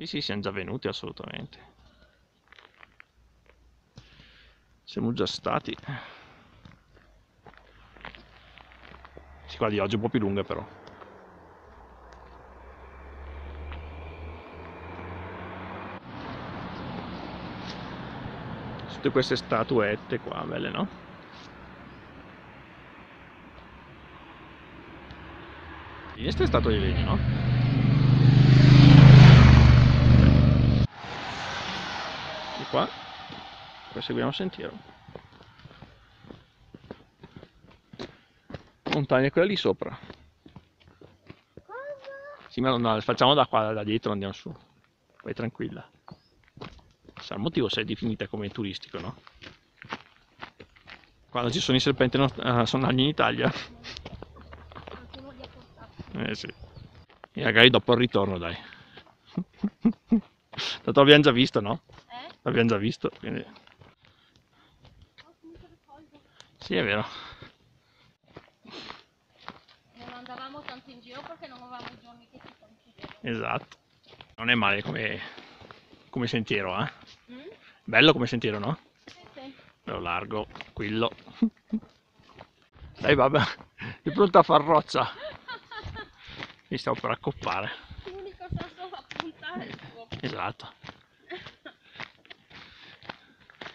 Sì, sì, siamo già venuti assolutamente. Siamo già stati. Sì, quella di oggi è un po' più lunga però. Tutte queste statuette qua, belle, no? E questa è statua di legno, no? Di qua. Poi seguiamo il sentiero. Montagna quella lì sopra. Sì, ma no, facciamo da qua, da dietro, andiamo su. Vai tranquilla. Sa il motivo se è definita come turistico, no? Quando ci sono i serpenti sonagli in Italia. Sì. E magari dopo il ritorno, dai. Tanto l'abbiamo già visto, no? L'abbiamo già visto, quindi... Sì, è vero. Non andavamo tanto in giro perché non avevamo i giorni che ci coincidevano. Esatto. Non è male come sentiero, eh? Mm? Bello come sentiero, no? Sì, sì. Bello largo, tranquillo. Dai, vabbè, è pronta a far roccia. Mi stavo per accoppare. L'unico senso da puntare è il tuo. Esatto.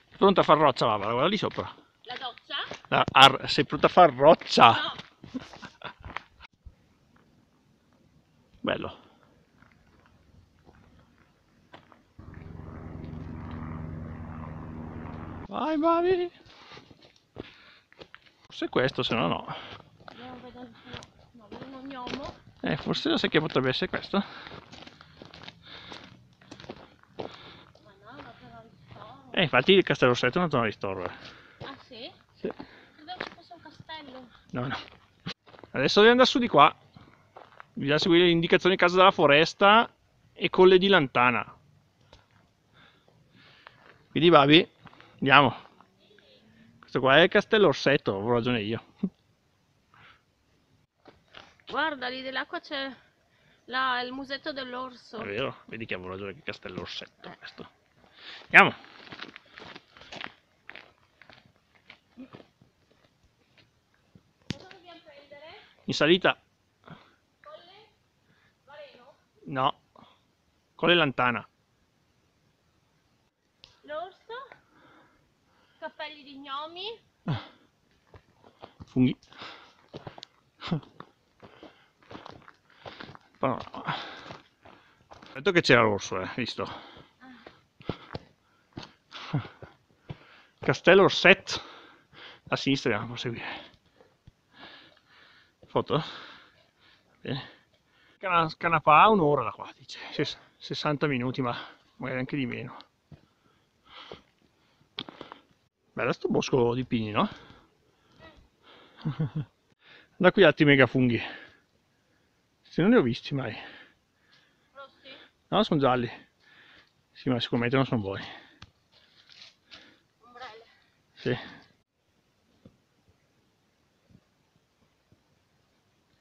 È pronta a far roccia, Barbara, guarda lì sopra. La doccia? Sei pronta a far roccia? No. Bello. Vai, vai. Forse è questo, se no no. Io non vedo il tuo. No, vedo un gnomo. Forse lo sai che potrebbe essere questo. Ma no, è una zona di ristoro. Infatti il Castello Rossetto è una zona di ristoro. Ah sì? Sì. Credevo ci fosse un castello. No, no. Adesso devi andare su di qua. Bisogna seguire le indicazioni Casa della Foresta e Colle di Lantana. Quindi Babi, andiamo. Questo qua è il Castello Orsetto, avevo ragione io. Guarda, lì dell'acqua c'è il musetto dell'orso. È vero, vedi che avevo ragione che Castello Orsetto questo. Andiamo. Cosa dobbiamo prendere? In salita. Colle? Vareno? No. Colle Lantana. L'orso? Cappelli di gnomi? Funghi. Panorama. Ho detto che c'era l'orso, visto? Castello Orsetto. A sinistra andiamo a seguire. Foto? Bene. Canapà un'ora da qua, dice. 60 minuti, ma magari anche di meno. Bello sto bosco di pini, no? Da qui altri megafunghi. Se non ne ho visti mai. Rossi? No, sono gialli. Sì, ma sicuramente non sono buoni. Ombrelle? Sì.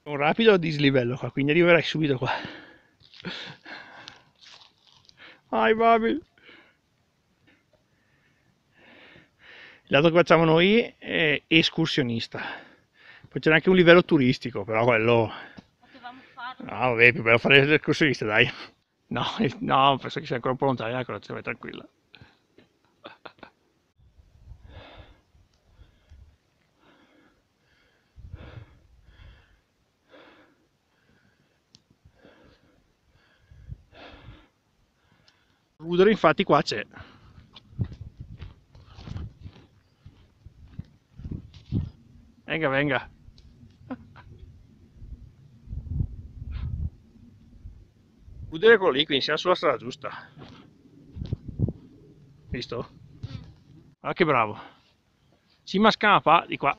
Un rapido dislivello qua, quindi arriverai subito qua. Vai, Babi! Il lato che facciamo noi è escursionista. Poi c'era anche un livello turistico, però quello... Potevamo farlo. No, vabbè, è più bello fare l'escursionista, dai. No, no, penso che sia ancora un po' lontano, la colazione, tranquilla. Rudere infatti qua c'è. Venga, venga. Rudere quello lì, quindi siamo sulla strada giusta. Visto? Ah, che bravo. Cima Scamapa, di qua.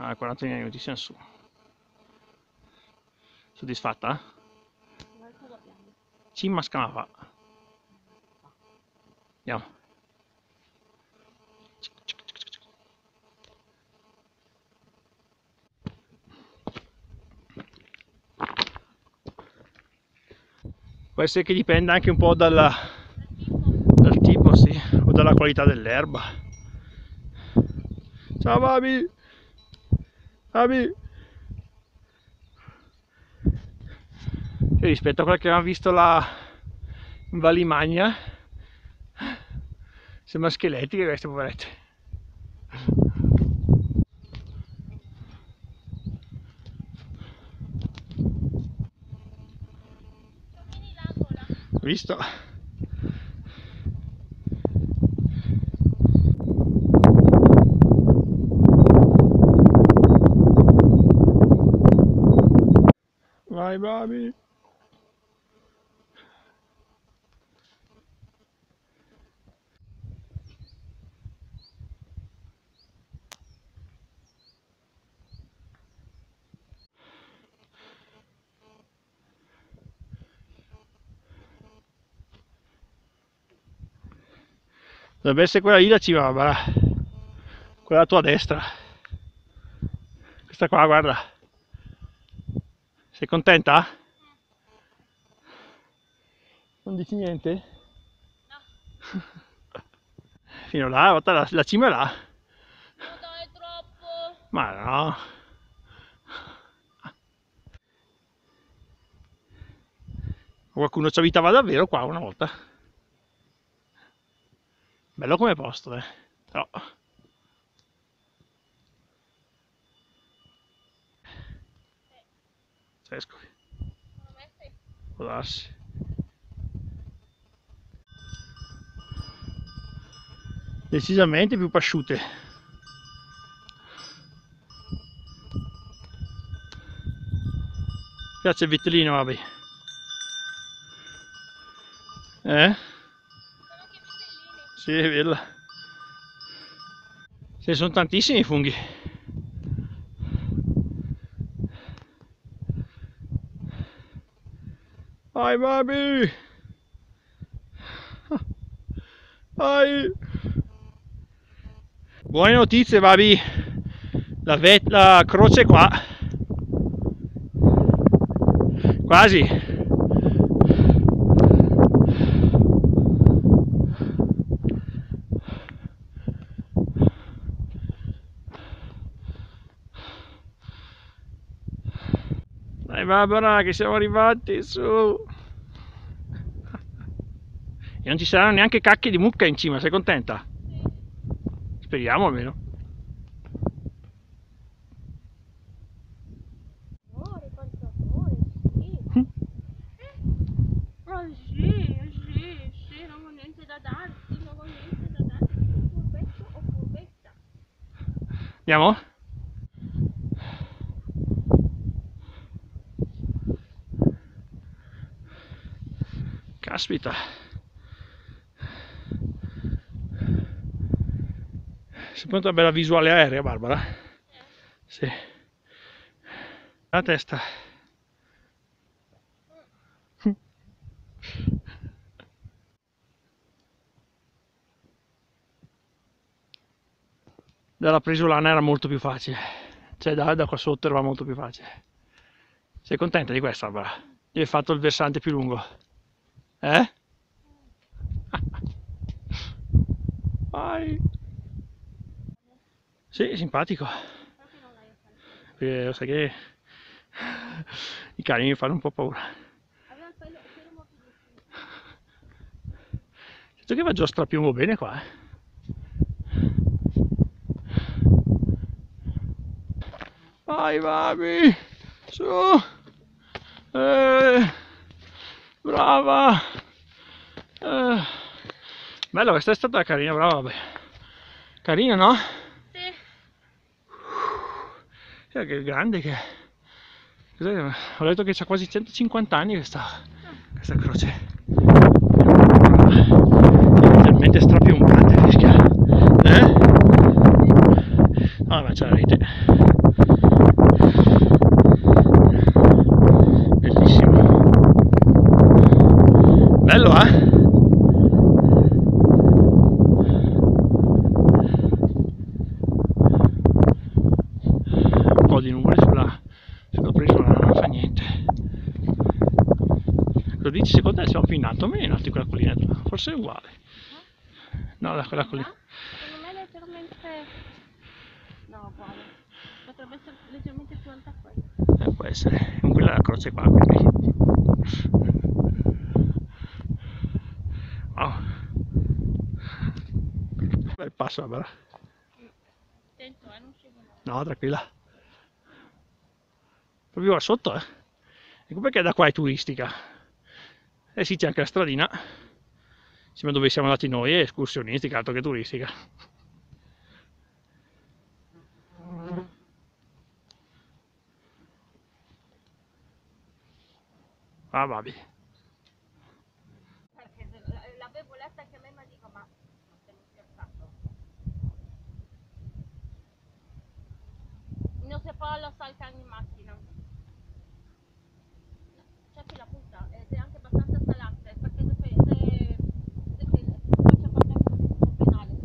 Ah, 40 minuti siamo su. Soddisfatta? Cima Scamapa. Andiamo. Può essere che dipenda anche un po' dal tipo, sì, o dalla qualità dell'erba. Ciao Babi! Babi! E rispetto a quella che abbiamo visto là in Valimagna, sembra scheletiche queste poverette. Visto? Vai Babi! Dovrebbe essere quella lì la cima, Barbara. Quella a tua destra. Questa qua, guarda. Sei contenta? Non dici niente? No. Fino là, guarda, la cima è là. No, dai, è troppo. Ma no. Qualcuno ci abitava davvero qua una volta. Bello come posto, però. Sescovi. Secondo me sì. Può darsi. Decisamente più pasciute. Piace il vitellino, vabbè. Sono anche i vitellini. Sì, è vero. Ce ne sono tantissimi i funghi. Vai, Babi! Vai! Buone notizie, Babi! La croce è qua. Quasi. Dai Barbara, che siamo arrivati, su! E non ci saranno neanche cacche di mucca in cima, sei contenta? Sì. Speriamo almeno. Amore, quanto amore, sì. Oh sì, non ho niente da darti, non ho niente da darti. Furbetto o furbetta? Andiamo? Caspita. Sei pronta a una bella visuale aerea, Barbara? Sì. La testa. Dalla Presolana era molto più facile. Cioè da qua sotto era molto più facile. Sei contenta di questa, Barbara? Gli hai fatto il versante più lungo. Eh? Vai! Sì, simpatico. Proprio non l'hai fatto. Sai che i cani mi fanno un po' paura. Aveva il pelo morbidissimo. Sento che va già strapiombo bene qua, Vai, Babi! Su! Brava! Bella, questa è stata carina, brava, vabbè. Carina, no? Sì. Che è grande che... Cos'è? Ho detto che c'ha quasi 150 anni questa croce. È talmente strapiombante, fischia. No, ma c'è la rete. Bellissimo. Bello, Un po' di nuvole sulla Presolana, non fa niente. Lo dici, secondo te siamo più in alto o meno in alto di quella collinetta? Forse è uguale. No, da quella collina. Secondo me è leggermente... No, uguale. Potrebbe essere leggermente più alta quella. Può essere. Comunque la croce qua, quindi. Oh. Bel passo, Barbara. Attento, non scivolo. No, tranquilla. Proprio qua sotto, eh. Ecco perché da qua è turistica. Eh sì, c'è anche la stradina. Insieme a dove siamo andati noi, è escursionistica, altro che turistica. Ah, vabbè. Perché l'avevo letta anche a me, ma dico, ma stiamo scherzando. Non si può lo saltare in macchina. C'è chi la punta ed è anche abbastanza salante, perché se poi c'è qualcosa di penale.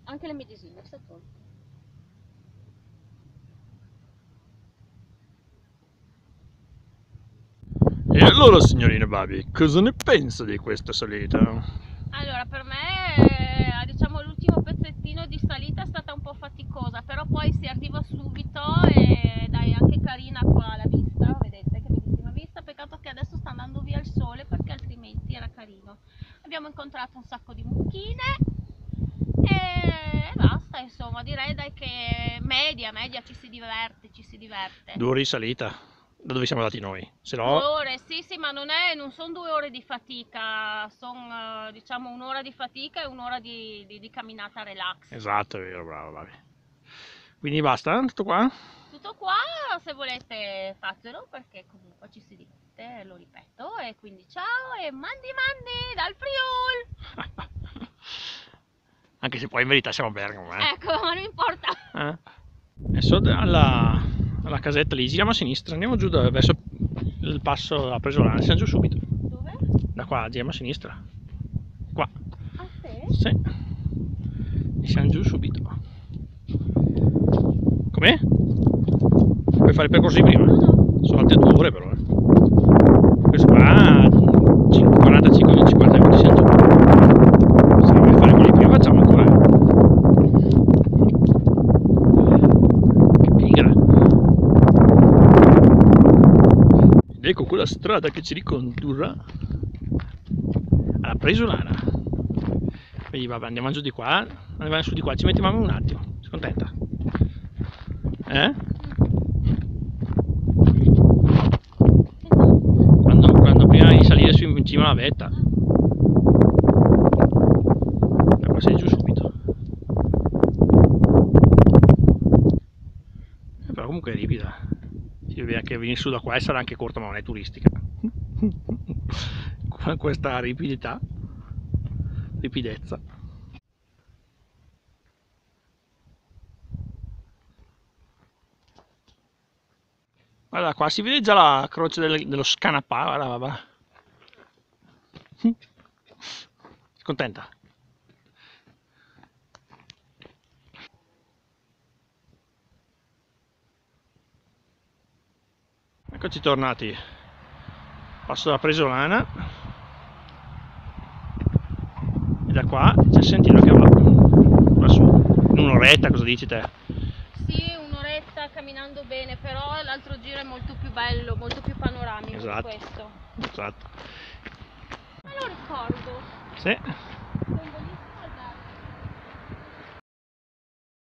Anche le medesime, sta tutto. E allora, signorina Babi, cosa ne pensa di questa salita? Allora, per me, diciamo, l'ultimo pezzettino di salita è stata un po' faticosa, però poi si arriva subito e dai, anche carina qua la vista, vedete che bellissima vista, peccato che adesso sta andando via il sole perché altrimenti era carino. Abbiamo incontrato un sacco di mucchine e basta, insomma, direi dai che media, ci si diverte, 2 ore di salita, da dove siamo andati noi, se no... 2 ore, sì, ma non sono 2 ore di fatica, sono diciamo 1 ora di fatica e 1 ora di camminata relax. Esatto, è vero, bravo, vabbè. Quindi basta, tutto qua? Tutto qua, se volete fatelo perché comunque ci si diverte, lo ripeto, e quindi ciao e mandi dal Friul! Anche se poi in verità siamo a Bergamo, Ecco, ma non importa. Adesso alla casetta lì, giriamo a sinistra, andiamo giù verso il passo a Presolana, siamo giù subito. Dove? Da qua, giriamo a sinistra. Qua. Ah, sì? Sì. E siamo giù subito. Com'è? Puoi fare il percorso di prima? No. Sono altre 2 ore però. Questo qua 45 minuti, 50 minuti siamo giù. Se vuoi fare quelli di prima facciamo ancora. Che pigra. Ed ecco quella strada che ci ricondurrà alla Presolana. Quindi vabbè, andiamo giù di qua, andiamo su di qua, ci mettiamo un attimo. Sei contenta? Quando prima di salire su in cima alla vetta. Da qua sei giù subito. Però comunque è ripida. Si vede che venire su da qua e sarà anche corta, ma non è turistica. Con questa ripidezza. Guarda qua, si vede già la croce dello Scanapà, guarda, vabbè. Contenta? Eccoci tornati. Passo della Presolana. E da qua c'è il sentiero che va su. In un'oretta, cosa dici te? Sì, un'oretta camminando bene, però l'altro giro è molto più bello, molto più panoramico di questo. Esatto. Me lo ricordo. Sì.